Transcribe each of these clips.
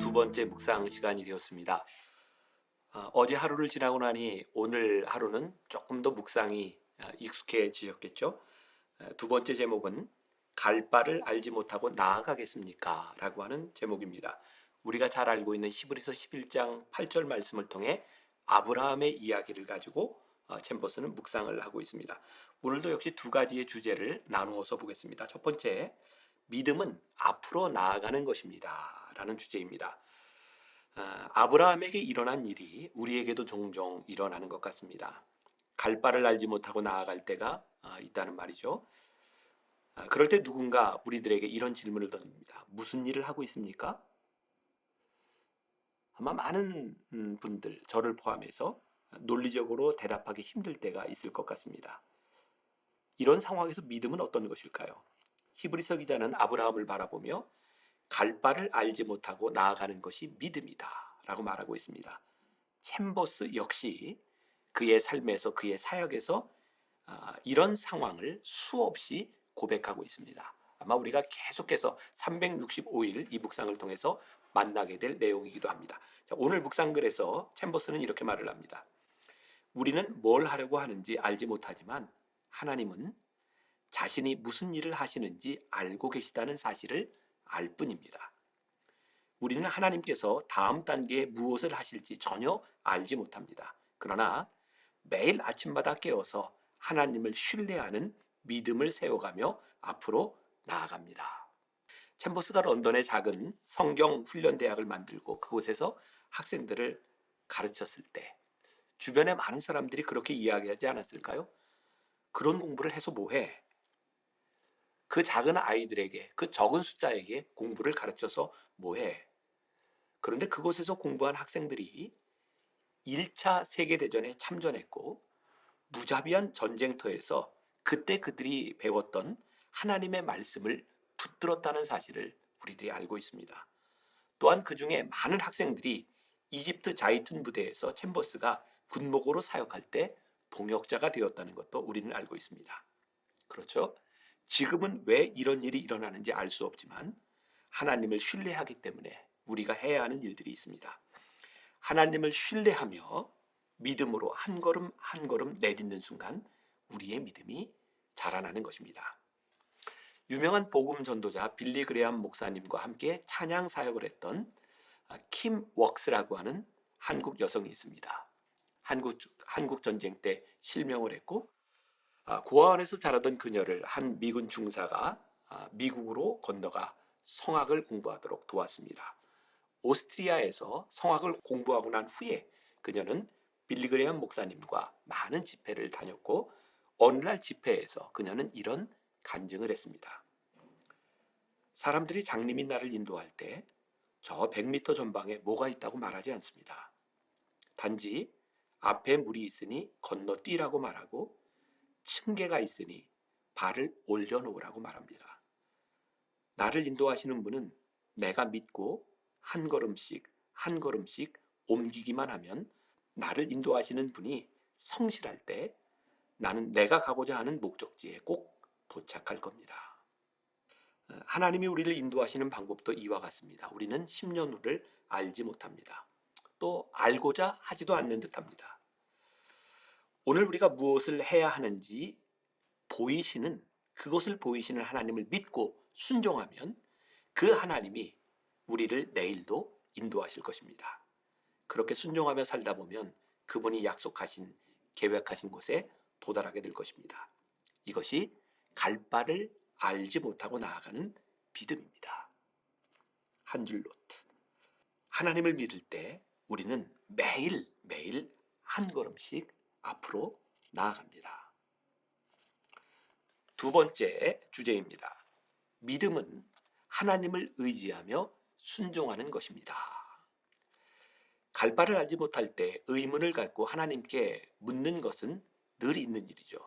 두 번째 묵상 시간이 되었습니다. 어제 하루를 지나고 나니 오늘 하루는 조금 더 묵상이 익숙해지셨겠죠? 두 번째 제목은 갈 바를 알지 못하고 나아가겠습니까? 라고 하는 제목입니다. 우리가 잘 알고 있는 히브리서 11장 8절 말씀을 통해 아브라함의 이야기를 가지고 챔버스는 묵상을 하고 있습니다. 오늘도 역시 두 가지의 주제를 나누어서 보겠습니다. 첫 번째, 믿음은 앞으로 나아가는 것입니다. 라는 주제입니다. 아브라함에게 일어난 일이 우리에게도 종종 일어나는 것 같습니다. 갈 바를 알지 못하고 나아갈 때가 있다는 말이죠. 그럴 때 누군가 우리들에게 이런 질문을 던집니다. 무슨 일을 하고 있습니까? 아마 많은 분들, 저를 포함해서 논리적으로 대답하기 힘들 때가 있을 것 같습니다. 이런 상황에서 믿음은 어떤 것일까요? 히브리서 기자는 아브라함을 바라보며 갈 바를 알지 못하고 나아가는 것이 믿음이다 라고 말하고 있습니다. 챔버스 역시 그의 삶에서, 그의 사역에서 이런 상황을 수없이 고백하고 있습니다. 아마 우리가 계속해서 365일 이 묵상을 통해서 만나게 될 내용이기도 합니다. 자, 오늘 묵상글에서 챔버스는 이렇게 말을 합니다. 우리는 뭘 하려고 하는지 알지 못하지만 하나님은 자신이 무슨 일을 하시는지 알고 계시다는 사실을 알 뿐입니다. 우리는 하나님께서 다음 단계에 무엇을 하실지 전혀 알지 못합니다. 그러나 매일 아침마다 깨어서 하나님을 신뢰하는 믿음을 세워가며 앞으로 나아갑니다. 챔버스가 런던의 작은 성경 훈련 대학을 만들고 그곳에서 학생들을 가르쳤을 때 주변에 많은 사람들이 그렇게 이야기하지 않았을까요? 그런 공부를 해서 뭐해? 그 작은 아이들에게, 그 적은 숫자에게 공부를 가르쳐서 뭐해? 그런데 그곳에서 공부한 학생들이 1차 세계대전에 참전했고 무자비한 전쟁터에서 그때 그들이 배웠던 하나님의 말씀을 붙들었다는 사실을 우리들이 알고 있습니다. 또한 그 중에 많은 학생들이 이집트 자이툰 부대에서 챔버스가 군목으로 사역할 때 동역자가 되었다는 것도 우리는 알고 있습니다. 그렇죠? 지금은 왜 이런 일이 일어나는지 알 수 없지만 하나님을 신뢰하기 때문에 우리가 해야 하는 일들이 있습니다. 하나님을 신뢰하며 믿음으로 한 걸음 한 걸음 내딛는 순간 우리의 믿음이 자라나는 것입니다. 유명한 복음 전도자 빌리 그레엄 목사님과 함께 찬양 사역을 했던 킴 웍스라고 하는 한국 여성이 있습니다. 한국 전쟁 때 실명을 했고 고아원에서 자라던 그녀를 한 미군 중사가 미국으로 건너가 성악을 공부하도록 도왔습니다. 오스트리아에서 성악을 공부하고 난 후에 그녀는 빌리그레엄 목사님과 많은 집회를 다녔고 어느 날 집회에서 그녀는 이런 간증을 했습니다. 사람들이 장님이 나를 인도할 때 저 100m 전방에 뭐가 있다고 말하지 않습니다. 단지 앞에 물이 있으니 건너뛰라고 말하고 층계가 있으니 발을 올려놓으라고 말합니다. 나를 인도하시는 분은 내가 믿고 한 걸음씩 한 걸음씩 옮기기만 하면 나를 인도하시는 분이 성실할 때 나는 내가 가고자 하는 목적지에 꼭 도착할 겁니다. 하나님이 우리를 인도하시는 방법도 이와 같습니다. 우리는 10년 후를 알지 못합니다. 또 알고자 하지도 않는 듯합니다. 오늘 우리가 무엇을 해야 하는지 그것을 보이시는 하나님을 믿고 순종하면 그 하나님이 우리를 내일도 인도하실 것입니다. 그렇게 순종하며 살다 보면 그분이 약속하신, 계획하신 곳에 도달하게 될 것입니다. 이것이 갈 바를 알지 못하고 나아가는 믿음입니다. 한 줄 노트. 하나님을 믿을 때 우리는 매일 한 걸음씩 앞으로 나아갑니다. 두 번째 주제입니다. 믿음은 하나님을 의지하며 순종하는 것입니다. 갈 바를 알지 못할 때 의문을 갖고 하나님께 묻는 것은 늘 있는 일이죠.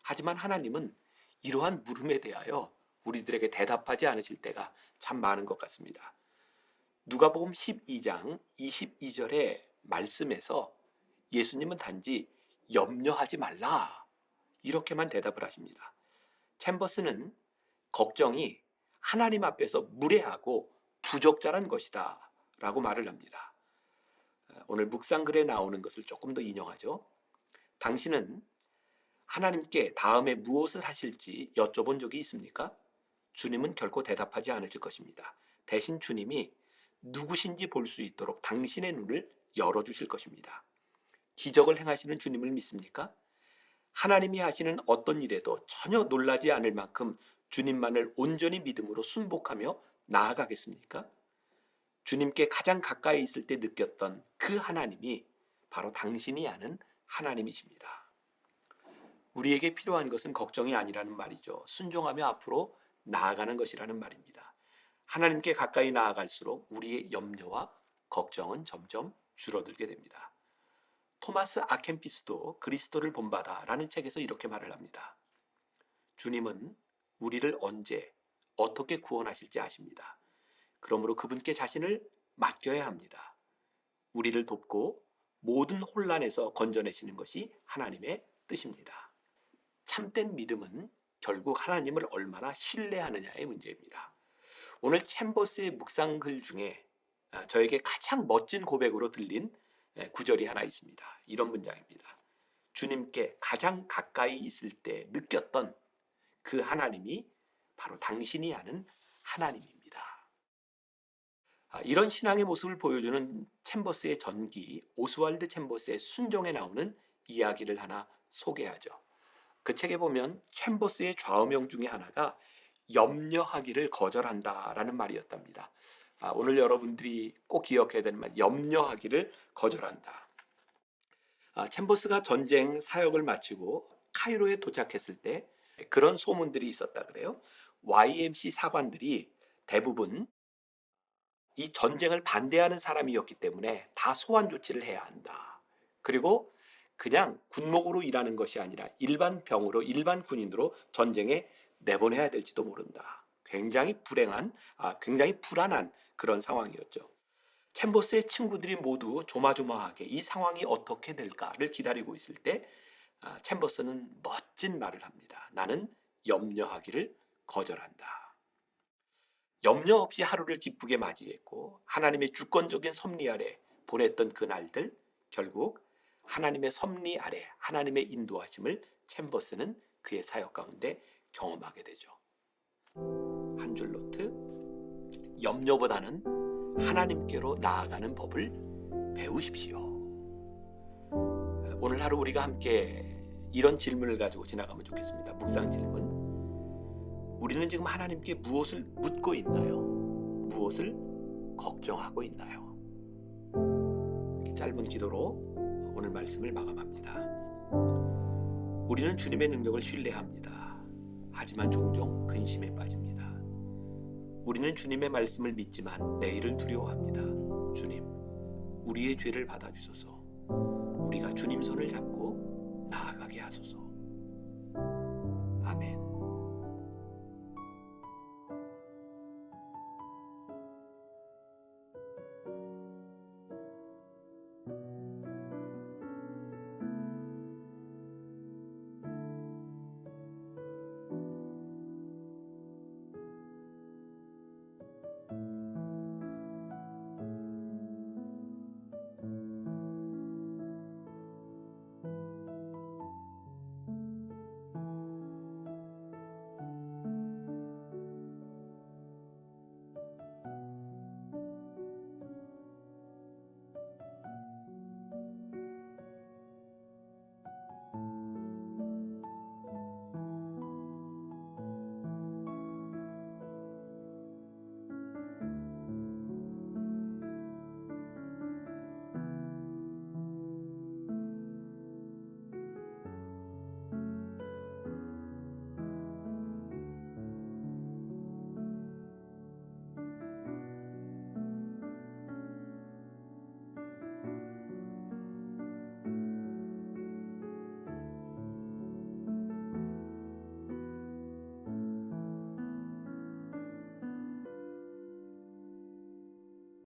하지만 하나님은 이러한 물음에 대하여 우리들에게 대답하지 않으실 때가 참 많은 것 같습니다. 누가복음 12장 22절의 말씀에서 예수님은 단지 염려하지 말라 이렇게만 대답을 하십니다. 챔버스는 걱정이 하나님 앞에서 무례하고 부적절한 것이다 라고 말을 합니다. 오늘 묵상글에 나오는 것을 조금 더 인용하죠. 당신은 하나님께 다음에 무엇을 하실지 여쭤본 적이 있습니까? 주님은 결코 대답하지 않으실 것입니다. 대신 주님이 누구신지 볼 수 있도록 당신의 눈을 열어주실 것입니다. 기적을 행하시는 주님을 믿습니까? 하나님이 하시는 어떤 일에도 전혀 놀라지 않을 만큼 주님만을 온전히 믿음으로 순복하며 나아가겠습니까? 주님께 가장 가까이 있을 때 느꼈던 그 하나님이 바로 당신이 아는 하나님이십니다. 우리에게 필요한 것은 걱정이 아니라는 말이죠. 순종하며 앞으로 나아가는 것이라는 말입니다. 하나님께 가까이 나아갈수록 우리의 염려와 걱정은 점점 줄어들게 됩니다. 토마스 아켄피스도 그리스도를 본받아라는 책에서 이렇게 말을 합니다. 주님은 우리를 언제 어떻게 구원하실지 아십니다. 그러므로 그분께 자신을 맡겨야 합니다. 우리를 돕고 모든 혼란에서 건져내시는 것이 하나님의 뜻입니다. 참된 믿음은 결국 하나님을 얼마나 신뢰하느냐의 문제입니다. 오늘 챔버스의 묵상글 중에 저에게 가장 멋진 고백으로 들린 구절이 하나 있습니다. 이런 문장입니다. 주님께 가장 가까이 있을 때 느꼈던 그 하나님이 바로 당신이 아는 하나님입니다. 이런 신앙의 모습을 보여주는 챔버스의 전기, 오스왈드 챔버스의 순종에 나오는 이야기를 하나 소개하죠. 그 책에 보면 챔버스의 좌우명 중에 하나가 염려하기를 거절한다라는 말이었답니다. 오늘 여러분들이 꼭 기억해야 되는 말, 염려하기를 거절한다. 챔버스가 전쟁 사역을 마치고 카이로에 도착했을 때 그런 소문들이 있었다 그래요. YMC 사관들이 대부분 이 전쟁을 반대하는 사람이었기 때문에 다 소환 조치를 해야 한다. 그리고 그냥 군목으로 일하는 것이 아니라 일반 병으로, 일반 군인으로 전쟁에 내보내야 될지도 모른다. 굉장히 굉장히 불안한 그런 상황이었죠. 챔버스의 친구들이 모두 조마조마하게 이 상황이 어떻게 될까를 기다리고 있을 때 챔버스는 멋진 말을 합니다. 나는 염려하기를 거절한다. 염려 없이 하루를 기쁘게 맞이했고 하나님의 주권적인 섭리 아래 보냈던 그 날들, 결국 하나님의 섭리 아래 하나님의 인도하심을 챔버스는 그의 사역 가운데 경험하게 되죠. 한 줄 노트, 염려보다는 하나님께로 나아가는 법을 배우십시오. 오늘 하루 우리가 함께 이런 질문을 가지고 지나가면 좋겠습니다. 묵상 질문. 우리는 지금 하나님께 무엇을 묻고 있나요? 무엇을 걱정하고 있나요? 짧은 기도로 오늘 말씀을 마감합니다. 우리는 주님의 능력을 신뢰합니다. 하지만 종종 근심에 빠집니다. 우리는 주님의 말씀을 믿지만 내일을 두려워합니다. 주님, 우리의 죄를 받아주소서. 우리가 주님 손을 잡고 나아가게 하소서.